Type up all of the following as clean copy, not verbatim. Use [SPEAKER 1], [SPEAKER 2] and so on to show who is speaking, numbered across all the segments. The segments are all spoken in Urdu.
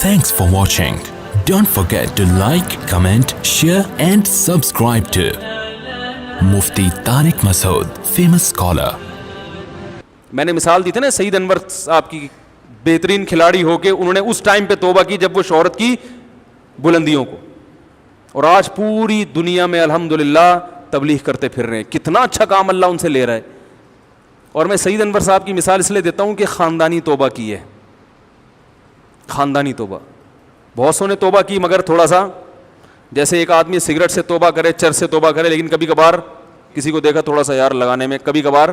[SPEAKER 1] Thanks for watching. Don't forget to like, comment, share and subscribe to Mufti Tariq Masood, famous scholar.
[SPEAKER 2] میں نے مثال دی تھی نا سعید انور صاحب کی, بہترین کھلاڑی ہو کے انہوں نے اس ٹائم پہ توبہ کی جب وہ شہرت کی بلندیوں کو, اور آج پوری دنیا میں الحمدللہ تبلیغ کرتے پھر رہے ہیں. کتنا اچھا کام اللہ ان سے لے رہا ہے. اور میں سعید انور صاحب کی مثال اس لیے دیتا ہوں کہ خاندانی توبہ کی ہے, خاندانی توبہ. بہت سو نے توبہ کی مگر تھوڑا سا, جیسے ایک آدمی سگریٹ سے توبہ کرے, چرس سے توبہ کرے, لیکن کبھی کبھار کسی کو دیکھا تھوڑا سا یار لگانے میں کبھی کبھار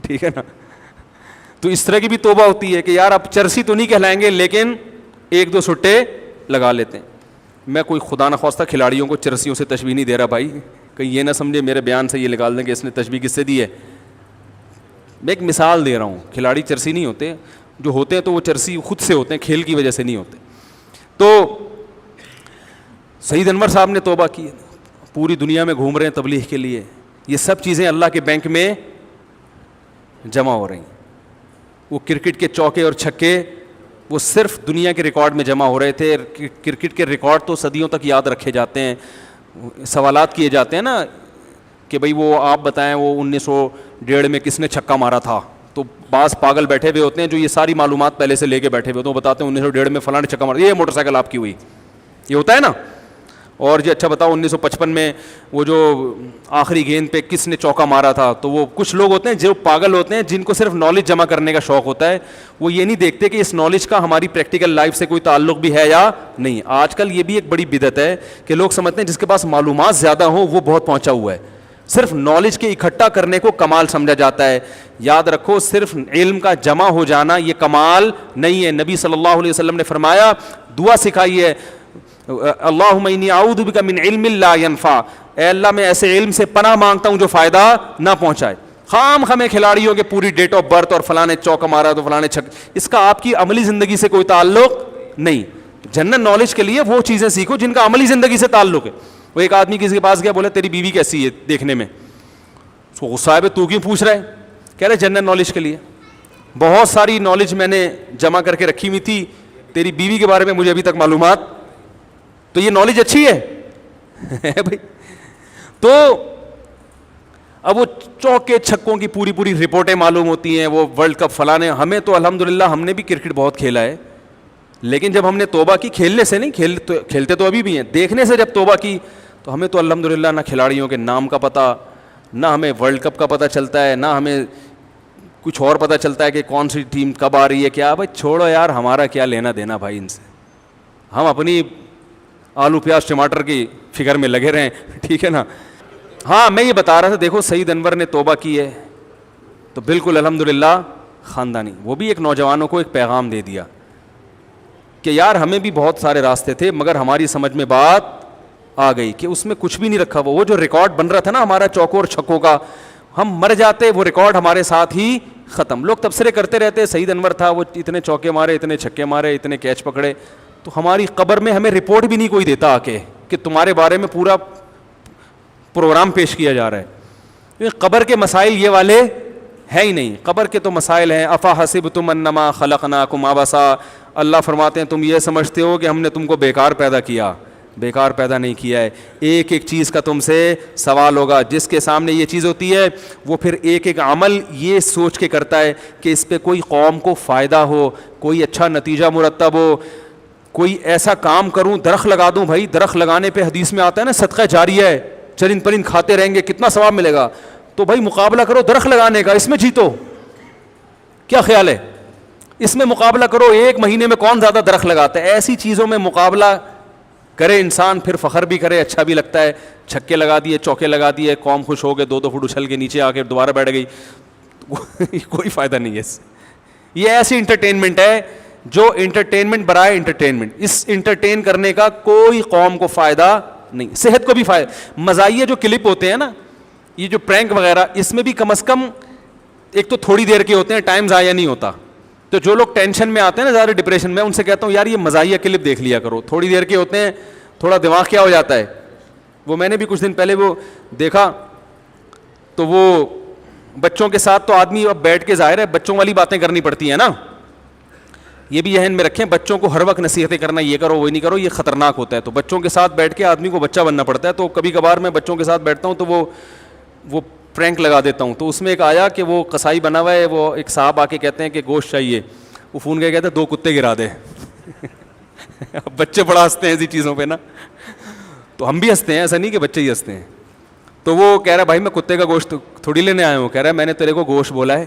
[SPEAKER 2] ٹھیک ہے نا, تو اس طرح کی بھی توبہ ہوتی ہے کہ یار اب چرسی تو نہیں کہلائیں گے لیکن ایک دو سٹے لگا لیتے ہیں. میں کوئی خدا نخواستہ کھلاڑیوں کو چرسیوں سے تشبیہ نہیں دے رہا بھائی, کہیں یہ نہ سمجھے میرے بیان سے یہ نکال دیں کہ اس نے تشبیہ کس سے دی ہے. میں ایک مثال دے رہا ہوں, کھلاڑی چرسی نہیں ہوتے, جو ہوتے ہیں تو وہ چرسی خود سے ہوتے ہیں, کھیل کی وجہ سے نہیں ہوتے. تو سعید انور صاحب نے توبہ کی, پوری دنیا میں گھوم رہے ہیں تبلیغ کے لیے. یہ سب چیزیں اللہ کے بینک میں جمع ہو رہی ہیں. وہ کرکٹ کے چوکے اور چھکے وہ صرف دنیا کے ریکارڈ میں جمع ہو رہے تھے. کرکٹ کے ریکارڈ تو صدیوں تک یاد رکھے جاتے ہیں. سوالات کیے جاتے ہیں نا کہ بھئی وہ آپ بتائیں وہ 1901 میں کس نے چھکا مارا تھا, تو بعض پاگل بیٹھے ہوئے ہوتے ہیں جو یہ ساری معلومات پہلے سے لے کے بیٹھے ہوئے ہوتے ہیں. وہ بتاتے ہیں 1901 میں فلاں نے چھکا مارا, یہ موٹر سائیکل آپ کی ہوئی, یہ ہوتا ہے نا. اور جی اچھا بتاؤ 1955 میں وہ جو آخری گیند پہ کس نے چوکا مارا تھا. تو وہ کچھ لوگ ہوتے ہیں جو پاگل ہوتے ہیں جن کو صرف نالج جمع کرنے کا شوق ہوتا ہے, وہ یہ نہیں دیکھتے کہ اس نالج کا ہماری پریکٹیکل لائف سے کوئی تعلق بھی ہے یا نہیں. آج کل یہ بھی ایک بڑی بدعت ہے کہ لوگ سمجھتے ہیں جس کے پاس معلومات زیادہ ہوں وہ بہت پہنچا ہوا ہے. صرف نالج کے اکٹھا کرنے کو کمال سمجھا جاتا ہے. یاد رکھو صرف علم کا جمع ہو جانا یہ کمال نہیں ہے. نبی صلی اللہ علیہ وسلم نے فرمایا, دعا سکھائی ہے, اللہم انی اعوذ بک من علم لا ینفع, اے اللہ میں ایسے علم سے پناہ مانگتا ہوں جو فائدہ نہ پہنچائے. خام خمیں کھلاڑیوں کے پوری ڈیٹ آف برتھ اور فلاں نے چوکا مارا تو فلاں نے چھک, اس کا آپ کی عملی زندگی سے کوئی تعلق نہیں. جنرل نالج کے لیے وہ چیزیں سیکھو جن کا عملی زندگی سے تعلق ہے. وہ ایک آدمی کسی کے پاس گیا, بولا تیری بیوی کیسی ہے دیکھنے میں. اس کو غصہ ہے, تو کیوں پوچھ رہا ہے؟ کہہ رہے جنرل نالج کے لیے, بہت ساری نالج میں نے جمع کر کے رکھی ہوئی تھی, تیری بیوی کے بارے میں مجھے ابھی تک معلومات, تو یہ نالج اچھی ہے بھائی. تو اب وہ چوکے چھکوں کی پوری پوری رپورٹیں معلوم ہوتی ہیں, وہ ورلڈ کپ فلانے. ہمیں تو الحمدللہ ہم نے بھی کرکٹ بہت کھیلا ہے, لیکن جب ہم نے توبہ کی, کھیلنے سے نہیں, کھیلتے تو ابھی بھی ہیں, دیکھنے سے جب توبہ کی تو ہمیں تو الحمدللہ نہ کھلاڑیوں کے نام کا پتہ, نہ ہمیں ورلڈ کپ کا پتہ چلتا ہے, نہ ہمیں کچھ اور پتہ چلتا ہے کہ کون سی ٹیم کب آ رہی ہے کیا. بھائی چھوڑو یار, ہمارا کیا لینا دینا بھائی ان سے, ہم اپنی آلو پیاز ٹماٹر کی فکر میں لگے رہیں, ٹھیک ہے نا. ہاں میں یہ بتا رہا تھا, دیکھو سعید انور نے توبہ کی ہے تو بالکل الحمدللہ خاندانی. وہ بھی ایک نوجوانوں کو ایک پیغام دے دیا کہ یار ہمیں بھی بہت سارے راستے تھے مگر ہماری سمجھ میں بات آ گئی کہ اس میں کچھ بھی نہیں رکھا. وہ جو ریکارڈ بن رہا تھا نا ہمارا چوکوں اور چھکوں کا, ہم مر جاتے وہ ریکارڈ ہمارے ساتھ ہی ختم. لوگ تبصرے کرتے رہتے, سعید انور تھا وہ اتنے چوکے مارے, اتنے چھکے مارے, اتنے کیچ پکڑے, تو ہماری قبر میں ہمیں رپورٹ بھی نہیں کوئی دیتا آ کے کہ تمہارے بارے میں پورا پروگرام پیش کیا جا رہا ہے. قبر کے مسائل یہ والے ہے ہی نہیں. قبر کے تو مسائل ہیں, افا حسبتم انما خلقناکم عبثا, اللہ فرماتے ہیں تم یہ سمجھتے ہو کہ ہم نے تم کو بیکار پیدا کیا. بیکار پیدا نہیں کیا ہے. ایک ایک چیز کا تم سے سوال ہوگا. جس کے سامنے یہ چیز ہوتی ہے وہ پھر ایک ایک عمل یہ سوچ کے کرتا ہے کہ اس پہ کوئی قوم کو فائدہ ہو, کوئی اچھا نتیجہ مرتب ہو, کوئی ایسا کام کروں, درخت لگا دوں. بھائی درخت لگانے پہ حدیث میں آتا ہے نا صدقہ جاریہ ہے, چرند پرند کھاتے رہیں گے, کتنا ثواب ملے گا. تو بھائی مقابلہ کرو درخت لگانے کا, اس میں جیتو. کیا خیال ہے؟ اس میں مقابلہ کرو, ایک مہینے میں کون زیادہ درخت لگاتا ہے. ایسی چیزوں میں مقابلہ کرے انسان, پھر فخر بھی کرے, اچھا بھی لگتا ہے. چھکے لگا دیے, چوکے لگا دیے, قوم خوش ہو گئے, 2 فٹ اچھل کے نیچے آ کے دوبارہ بیٹھ گئی, کوئی فائدہ نہیں ہے اس سے. یہ ایسی انٹرٹینمنٹ ہے جو انٹرٹینمنٹ برائے انٹرٹینمنٹ, اس انٹرٹین کرنے کا کوئی قوم کو فائدہ نہیں, صحت کو بھی فائدہ. مزاحیہ جو کلپ ہوتے ہیں نا, یہ جو پرینک وغیرہ, اس میں بھی کم از کم ایک تو تھوڑی دیر کے ہوتے ہیں, ٹائم ضائع نہیں ہوتا. تو جو لوگ ٹینشن میں آتے ہیں نا, زیادہ ڈپریشن میں, ان سے کہتا ہوں یار یہ مزاحیہ کلپ دیکھ لیا کرو, تھوڑی دیر کے ہوتے ہیں, تھوڑا دماغ کیا ہو جاتا ہے. وہ میں نے بھی کچھ دن پہلے وہ دیکھا, تو وہ بچوں کے ساتھ تو آدمی اب بیٹھ کے, ظاہر ہے بچوں والی باتیں کرنی پڑتی ہیں نا, یہ بھی ذہن میں رکھیں, بچوں کو ہر وقت نصیحتیں کرنا یہ کرو وہ نہیں کرو, یہ خطرناک ہوتا ہے. تو بچوں کے ساتھ بیٹھ کے آدمی کو بچہ بننا پڑتا ہے. تو کبھی کبھار میں بچوں کے ساتھ بیٹھتا ہوں تو وہ پرینک لگا دیتا ہوں. تو اس میں ایک آیا کہ وہ قصائی بنا ہوا ہے, وہ ایک صاحب آ کے کہتے ہیں کہ گوشت چاہیے, وہ فون کر کہتے ہیں 2 کتے گرا دے. بچے بڑا ہنستے ہیں ایسی چیزوں پہ نا, تو ہم بھی ہنستے ہیں, ایسا نہیں کہ بچے ہی ہنستے ہیں. تو وہ کہہ رہا بھائی میں کتے کا گوشت تھوڑی لینے آیا ہوں. کہہ رہا ہے میں نے تیرے کو گوشت بولا ہے,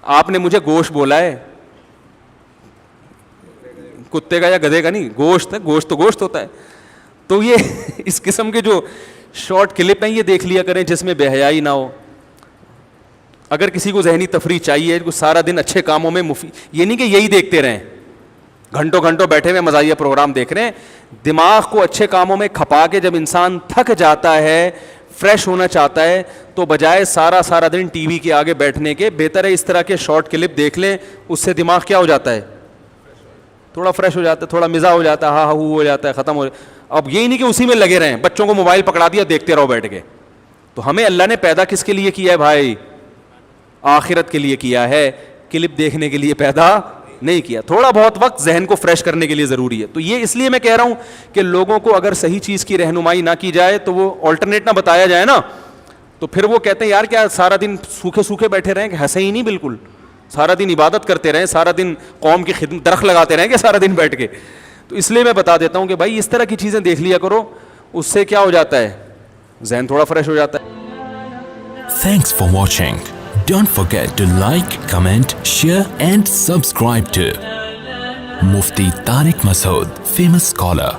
[SPEAKER 2] آپ نے مجھے گوشت بولا ہے, کتے کا یا گدھے کا نہیں, گوشت ہے, گوشت تو گوشت ہوتا ہے. تو یہ اس قسم کے جو شارٹ کلپ ہیں یہ دیکھ لیا کریں جس میں بے حیائی نہ ہو. اگر کسی کو ذہنی تفریح چاہیے, سارا دن اچھے کاموں میں یہ نہیں کہ یہی دیکھتے رہیں, گھنٹوں گھنٹوں بیٹھے ہوئے مزاحیہ پروگرام دیکھ رہے ہیں. دماغ کو اچھے کاموں میں کھپا کے جب انسان تھک جاتا ہے, فریش ہونا چاہتا ہے, تو بجائے سارا دن ٹی وی کے آگے بیٹھنے کے بہتر ہے اس طرح کے شارٹ کلپ دیکھ لیں. اس سے دماغ کیا ہو جاتا ہے, تھوڑا فریش ہو جاتا ہے, تھوڑا مزاح ہو جاتا ہے, ہاں ہو جاتا ہے, ختم ہو. اب یہی نہیں کہ اسی میں لگے رہیں, بچوں کو موبائل پکڑا دیا دیکھتے رہو بیٹھ کے. تو ہمیں اللہ نے پیدا کس کے لیے کیا ہے بھائی؟ آخرت کے لیے کیا ہے, کلپ دیکھنے کے لیے پیدا نہیں کیا. تھوڑا بہت وقت ذہن کو فریش کرنے کے لیے ضروری ہے. تو یہ اس لیے میں کہہ رہا ہوں کہ لوگوں کو اگر صحیح چیز کی رہنمائی نہ کی جائے تو وہ آلٹرنیٹ نہ بتایا جائے نا, تو پھر وہ کہتے ہیں یار کیا سارا دن سوکھے بیٹھے رہیں, کہ ہنسے ہی نہیں بالکل, سارا دن عبادت کرتے رہیں, سارا دن قوم کی خدمت درخت لگاتے رہیں کہ سارا دن بیٹھ کے. تو اس لیے میں بتا دیتا ہوں کہ بھائی اس طرح کی چیزیں دیکھ لیا کرو, اس سے کیا ہو جاتا ہے, ذہن تھوڑا فریش ہو جاتا ہے.
[SPEAKER 1] Thanks for watching. Don't forget to like, comment, share and subscribe to Mufti Tariq Masood, famous scholar.